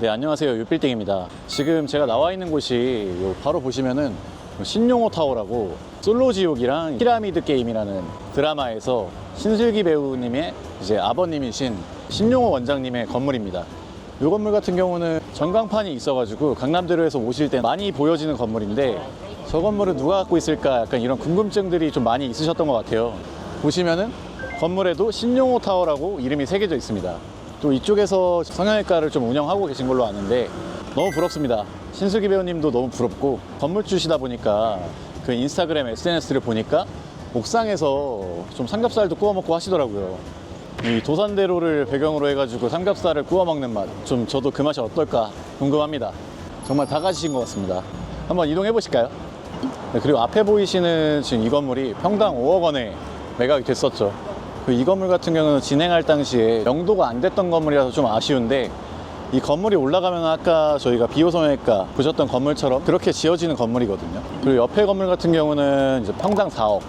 네, 안녕하세요. 유빌딩입니다. 지금 제가 나와 있는 곳이 바로 보시면은 신용호 타워라고 솔로지옥이랑 피라미드 게임이라는 드라마에서 신슬기 배우님의 이제 아버님이신 신용호 원장님의 건물입니다. 이 건물 같은 경우는 전광판이 있어가지고 강남대로에서 오실 때 많이 보여지는 건물인데, 저 건물은 누가 갖고 있을까 약간 이런 궁금증들이 좀 많이 있으셨던 것 같아요. 보시면은 건물에도 신용호 타워라고 이름이 새겨져 있습니다. 또 이쪽에서 성형외과를 좀 운영하고 계신 걸로 아는데 너무 부럽습니다. 신슬기 배우님도 너무 부럽고, 건물주시다 보니까 그 인스타그램 SNS를 보니까 옥상에서 좀 삼겹살도 구워 먹고 하시더라고요. 이 도산대로를 배경으로 해가지고 삼겹살을 구워 먹는 맛, 좀 저도 그 맛이 어떨까 궁금합니다. 정말 다 가지신 것 같습니다. 한번 이동해 보실까요? 네, 그리고 앞에 보이시는 지금 이 건물이 평당 5억 원에 매각이 됐었죠. 이 건물 같은 경우는 진행할 당시에 명도가 안 됐던 건물이라서 좀 아쉬운데, 이 건물이 올라가면 아까 저희가 비호성형외과 보셨던 건물처럼 그렇게 지어지는 건물이거든요. 그리고 옆에 건물 같은 경우는 이제 평당 4억,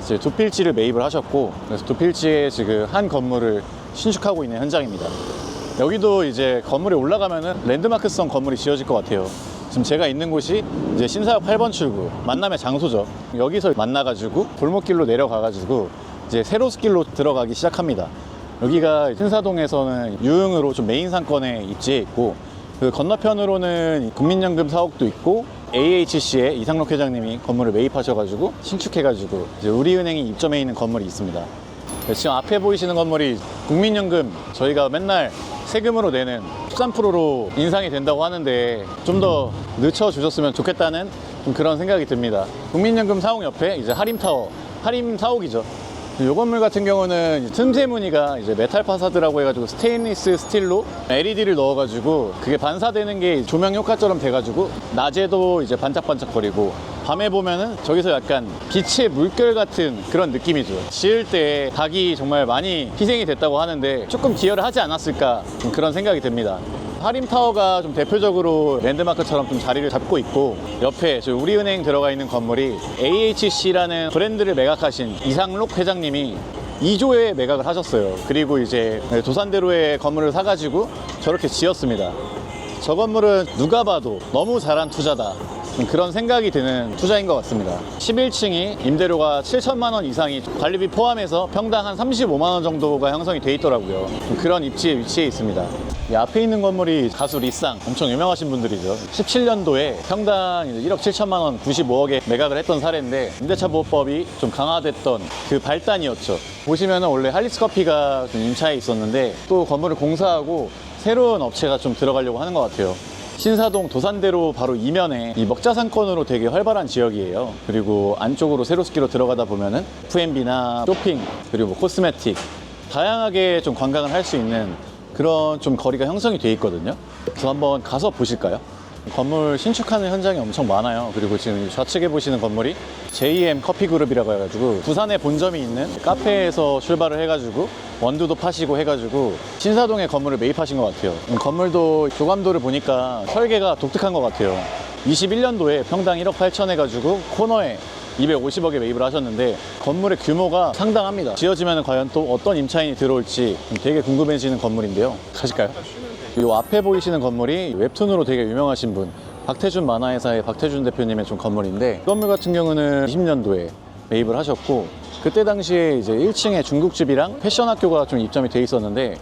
이제 두 필지를 매입을 하셨고, 그래서 두 필지에 지금 한 건물을 신축하고 있는 현장입니다. 여기도 이제 건물이 올라가면은 랜드마크성 건물이 지어질 것 같아요. 지금 제가 있는 곳이 이제 신사역 8번 출구, 만남의 장소죠. 여기서 만나가지고 골목길로 내려가가지고 이제 세로스길로 들어가기 시작합니다. 여기가 신사동에서는 유흥으로 좀 메인 상권에 입지해 있고, 그 건너편으로는 국민연금 사옥도 있고, AHC의 이상록 회장님이 건물을 매입하셔가지고 신축해가지고 이제 우리은행이 입점해 있는 건물이 있습니다. 지금 앞에 보이시는 건물이 국민연금, 저희가 맨날 세금으로 내는 13%로 인상이 된다고 하는데 좀 더 늦춰주셨으면 좋겠다는 좀 그런 생각이 듭니다. 국민연금 사옥 옆에 이제 하림타워, 하림 사옥이죠. 이 건물 같은 경우는 틈새 무늬가 이제 메탈 파사드라고 해가지고 스테인리스 스틸로 LED를 넣어가지고 그게 반사되는 게 조명 효과처럼 돼가지고 낮에도 이제 반짝반짝거리고, 밤에 보면은 저기서 약간 빛의 물결 같은 그런 느낌이죠. 지을 때 닭이 정말 많이 희생이 됐다고 하는데 조금 기여를 하지 않았을까 그런 생각이 듭니다. 하림타워가 좀 대표적으로 랜드마크처럼 좀 자리를 잡고 있고, 옆에 우리은행 들어가 있는 건물이 AHC라는 브랜드를 매각하신 이상록 회장님이 2조에 매각을 하셨어요. 그리고 이제 도산대로에 건물을 사가지고 저렇게 지었습니다. 저 건물은 누가 봐도 너무 잘한 투자다, 그런 생각이 드는 투자인 것 같습니다. 11층이 임대료가 7천만 원 이상이 관리비 포함해서 평당 한 35만 원 정도가 형성이 돼 있더라고요. 그런 입지에 위치해 있습니다. 이 앞에 있는 건물이 가수 리쌍, 엄청 유명하신 분들이죠. 17년도에 평당 1억 7천만 원, 95억에 매각을 했던 사례인데, 임대차 보호법이 좀 강화됐던 그 발단이었죠. 보시면은 원래 할리스 커피가 좀 임차해 있었는데 또 건물을 공사하고 새로운 업체가 좀 들어가려고 하는 것 같아요. 신사동 도산대로 바로 이면에 이 먹자상권으로 되게 활발한 지역이에요. 그리고 안쪽으로 세로스길로 들어가다 보면은 F&B나 쇼핑, 그리고 뭐 코스메틱, 다양하게 좀 관광을 할 수 있는 그런 좀 거리가 형성이 돼 있거든요. 그래서 한번 가서 보실까요? 건물 신축하는 현장이 엄청 많아요. 그리고 지금 좌측에 보시는 건물이 JM 커피그룹이라고 해가지고 부산에 본점이 있는 카페에서 출발을 해가지고 원두도 파시고 해가지고 신사동에 건물을 매입하신 것 같아요. 건물도 교감도를 보니까 설계가 독특한 것 같아요. 21년도에 평당 1억 8천 해가지고 코너에 250억에 매입을 하셨는데, 건물의 규모가 상당합니다. 지어지면 과연 또 어떤 임차인이 들어올지 되게 궁금해지는 건물인데요. 가실까요? 이 앞에 보이시는 건물이 웹툰으로 되게 유명하신 분, 박태준 만화회사의 박태준 대표님의 좀 건물인데, 이 건물 같은 경우는 20년도에 매입을 하셨고, 그때 당시에 이제 1층에 중국집이랑 패션학교가 좀 입점이 돼 있었는데,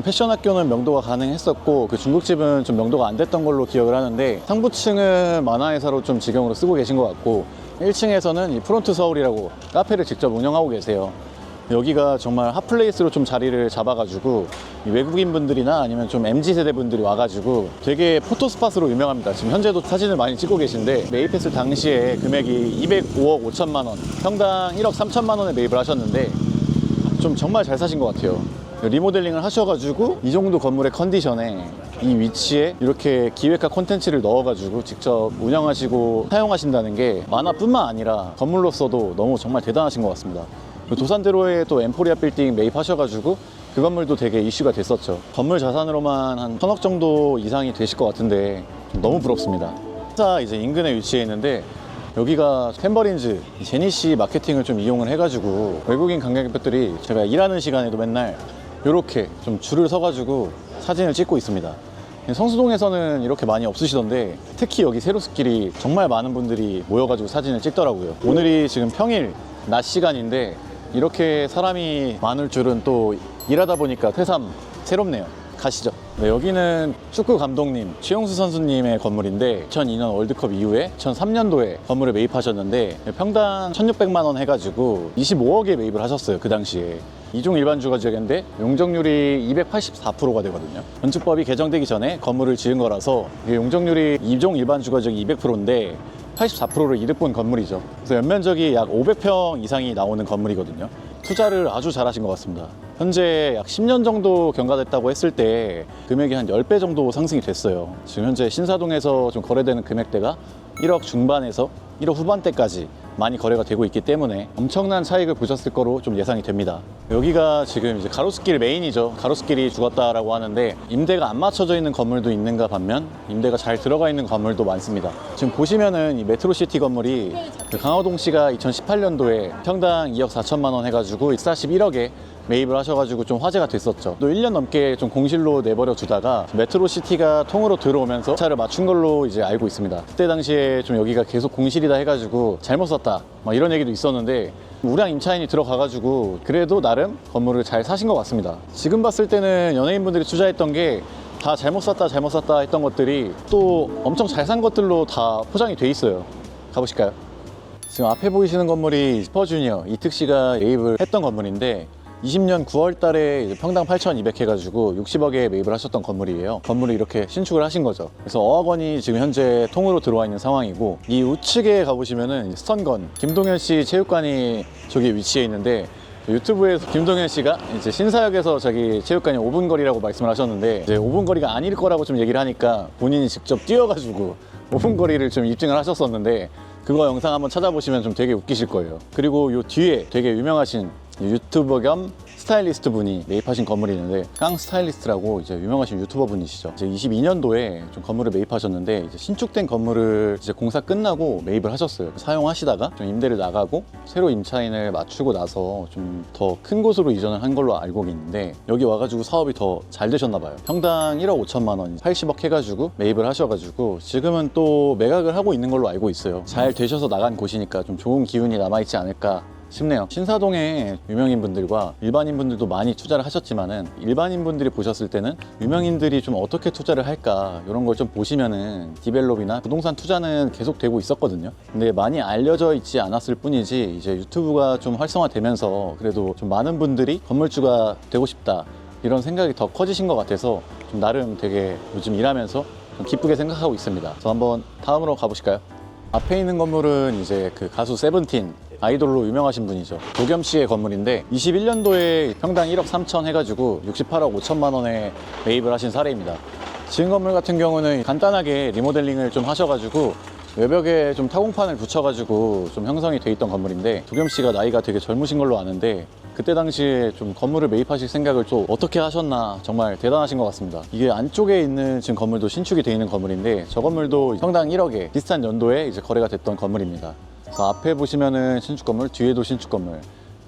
패션학교는 명도가 가능했었고 그 중국집은 좀 명도가 안 됐던 걸로 기억을 하는데, 상부층은 만화회사로 좀 직영으로 쓰고 계신 것 같고, 1층에서는 이 프론트 서울이라고 카페를 직접 운영하고 계세요. 여기가 정말 핫플레이스로 좀 자리를 잡아가지고 외국인 분들이나 아니면 좀 MZ세대 분들이 와가지고 되게 포토스팟으로 유명합니다. 지금 현재도 사진을 많이 찍고 계신데, 매입했을 당시에 금액이 205억 5천만 원, 평당 1억 3천만 원에 매입을 하셨는데 좀 정말 잘 사신 것 같아요. 리모델링을 하셔가지고 이 정도 건물의 컨디션에 이 위치에 이렇게 기획화 콘텐츠를 넣어가지고 직접 운영하시고 사용하신다는 게 만화뿐만 아니라 건물로서도 너무 정말 대단하신 것 같습니다. 도산대로에 또 엠포리아 빌딩 매입하셔가지고 그 건물도 되게 이슈가 됐었죠. 건물 자산으로만 한 1,000억 정도 이상이 되실 것 같은데 너무 부럽습니다. 회사 이제 인근에 위치해 있는데, 여기가 템버린즈 제니씨 마케팅을 좀 이용을 해가지고 외국인 관광객들이 제가 일하는 시간에도 맨날 이렇게 좀 줄을 서가지고 사진을 찍고 있습니다. 성수동에서는 이렇게 많이 없으시던데 특히 여기 세로스길이 정말 많은 분들이 모여가지고 사진을 찍더라고요. 오늘이 지금 평일 낮 시간인데 이렇게 사람이 많을 줄은 또 일하다 보니까 새삼 새롭네요. 가시죠. 네, 여기는 축구 감독님 최용수 선수님의 건물인데 2002년 월드컵 이후에 2003년도에 건물을 매입하셨는데 평당 1,600만 원 해가지고 25억에 매입을 하셨어요. 그 당시에. 이종 일반 주거지역인데 용적률이 284%가 되거든요. 건축법이 개정되기 전에 건물을 지은 거라서 용적률이 이종 일반 주거지역이 200%인데 84%를 이득 본 건물이죠. 그래서 연면적이 약 500평 이상이 나오는 건물이거든요. 투자를 아주 잘하신 것 같습니다. 현재 약 10년 정도 경과됐다고 했을 때 금액이 한 10배 정도 상승이 됐어요. 지금 현재 신사동에서 좀 거래되는 금액대가 1억 중반에서 1억 후반대까지 많이 거래가 되고 있기 때문에 엄청난 차익을 보셨을 거로 좀 예상이 됩니다. 여기가 지금 이제 가로수길 메인이죠. 가로수길이 죽었다라고 하는데 임대가 안 맞춰져 있는 건물도 있는가 반면 임대가 잘 들어가 있는 건물도 많습니다. 지금 보시면은 이 메트로시티 건물이 그 강호동씨가 2018년도에 평당 2억 4천만 원 해가지고 41억에 매입을 하셔가지고 좀 화제가 됐었죠. 또 1년 넘게 좀 공실로 내버려 두다가 메트로시티가 통으로 들어오면서 차를 맞춘 걸로 이제 알고 있습니다. 그때 당시에 좀 여기가 계속 공실이다 해가지고 잘못 샀다 막 이런 얘기도 있었는데 우량 임차인이 들어가가지고 그래도 나름 건물을 잘 사신 것 같습니다. 지금 봤을 때는 연예인분들이 투자했던 게 다 잘못 샀다 했던 것들이 또 엄청 잘 산 것들로 다 포장이 돼 있어요. 가보실까요? 지금 앞에 보이시는 건물이 슈퍼주니어 이특씨가 매입을 했던 건물인데 20년 9월 달에 이제 평당 8,200 해가지고 60억에 매입을 하셨던 건물이에요. 건물을 이렇게 신축을 하신 거죠. 그래서 어학원이 지금 현재 통으로 들어와 있는 상황이고 이 우측에 가보시면은 스턴건 김동현 씨 체육관이 저기 위치해 있는데 유튜브에서 김동현 씨가 이제 신사역에서 자기 체육관이 5분 거리라고 말씀을 하셨는데 이제 5분 거리가 아닐 거라고 좀 얘기를 하니까 본인이 직접 뛰어가지고 5분 거리를 좀 입증을 하셨었는데 그거 영상 한번 찾아보시면 좀 되게 웃기실 거예요. 그리고 요 뒤에 되게 유명하신 유튜버 겸 스타일리스트 분이 매입하신 건물이 있는데 깡 스타일리스트라고 이제 유명하신 유튜버 분이시죠. 이제 22년도에 좀 건물을 매입하셨는데 이제 신축된 건물을 이제 공사 끝나고 매입을 하셨어요. 사용하시다가 좀 임대를 나가고 새로 임차인을 맞추고 나서 좀 더 큰 곳으로 이전을 한 걸로 알고 있는데 여기 와가지고 사업이 더 잘 되셨나 봐요. 평당 1억 5천만 원, 80억 해가지고 매입을 하셔가지고 지금은 또 매각을 하고 있는 걸로 알고 있어요. 잘 되셔서 나간 곳이니까 좀 좋은 기운이 남아있지 않을까 싶네요. 신사동에 유명인분들과 일반인분들도 많이 투자를 하셨지만은 일반인분들이 보셨을 때는 유명인들이 좀 어떻게 투자를 할까 이런 걸 좀 보시면은 디벨롭이나 부동산 투자는 계속 되고 있었거든요. 근데 많이 알려져 있지 않았을 뿐이지 이제 유튜브가 좀 활성화되면서 그래도 좀 많은 분들이 건물주가 되고 싶다 이런 생각이 더 커지신 것 같아서 좀 나름 되게 요즘 일하면서 좀 기쁘게 생각하고 있습니다. 그래서 한번 다음으로 가보실까요? 앞에 있는 건물은 이제 그 가수 세븐틴 아이돌로 유명하신 분이죠. 도겸 씨의 건물인데 21년도에 평당 1억 3천 해가지고 68억 5천만 원에 매입을 하신 사례입니다. 지은 건물 같은 경우는 간단하게 리모델링을 좀 하셔가지고 외벽에 좀 타공판을 붙여가지고 좀 형성이 돼 있던 건물인데 도겸 씨가 나이가 되게 젊으신 걸로 아는데 그때 당시에 좀 건물을 매입하실 생각을 또 어떻게 하셨나 정말 대단하신 것 같습니다. 이게 안쪽에 있는 지금 건물도 신축이 돼 있는 건물인데 저 건물도 평당 1억에 비슷한 연도에 이제 거래가 됐던 건물입니다. 그래서 앞에 보시면은 신축 건물, 뒤에도 신축 건물.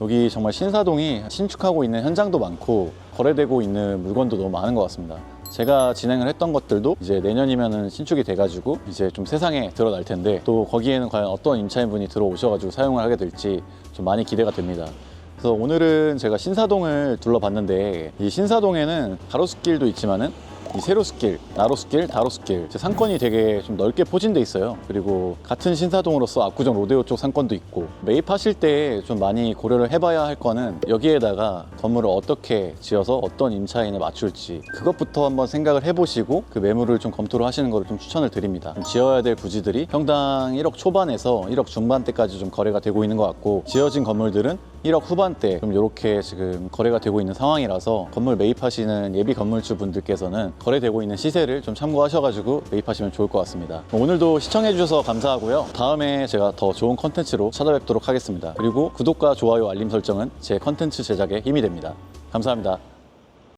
여기 정말 신사동이 신축하고 있는 현장도 많고 거래되고 있는 물건도 너무 많은 것 같습니다. 제가 진행을 했던 것들도 이제 내년이면은 신축이 돼가지고 이제 좀 세상에 드러날 텐데 또 거기에는 과연 어떤 임차인분이 들어오셔가지고 사용을 하게 될지 좀 많이 기대가 됩니다. 그래서 오늘은 제가 신사동을 둘러봤는데 이 신사동에는 가로수길도 있지만은 이 세로수길, 나로수길, 다로수길 상권이 되게 좀 넓게 포진돼 있어요. 그리고 같은 신사동으로서 압구정 로데오 쪽 상권도 있고 매입하실 때 좀 많이 고려를 해봐야 할 거는 여기에다가 건물을 어떻게 지어서 어떤 임차인을 맞출지 그것부터 한번 생각을 해보시고 그 매물을 좀 검토를 하시는 거를 좀 추천을 드립니다. 지어야 될 부지들이 평당 1억 초반에서 1억 중반대까지 좀 거래가 되고 있는 것 같고 지어진 건물들은 1억 후반대 좀 이렇게 지금 거래가 되고 있는 상황이라서 건물 매입하시는 예비 건물주 분들께서는 거래되고 있는 시세를 좀 참고하셔가지고 매입하시면 좋을 것 같습니다. 오늘도 시청해주셔서 감사하고요. 다음에 제가 더 좋은 컨텐츠로 찾아뵙도록 하겠습니다. 그리고 구독과 좋아요, 알림 설정은 제 컨텐츠 제작에 힘이 됩니다. 감사합니다.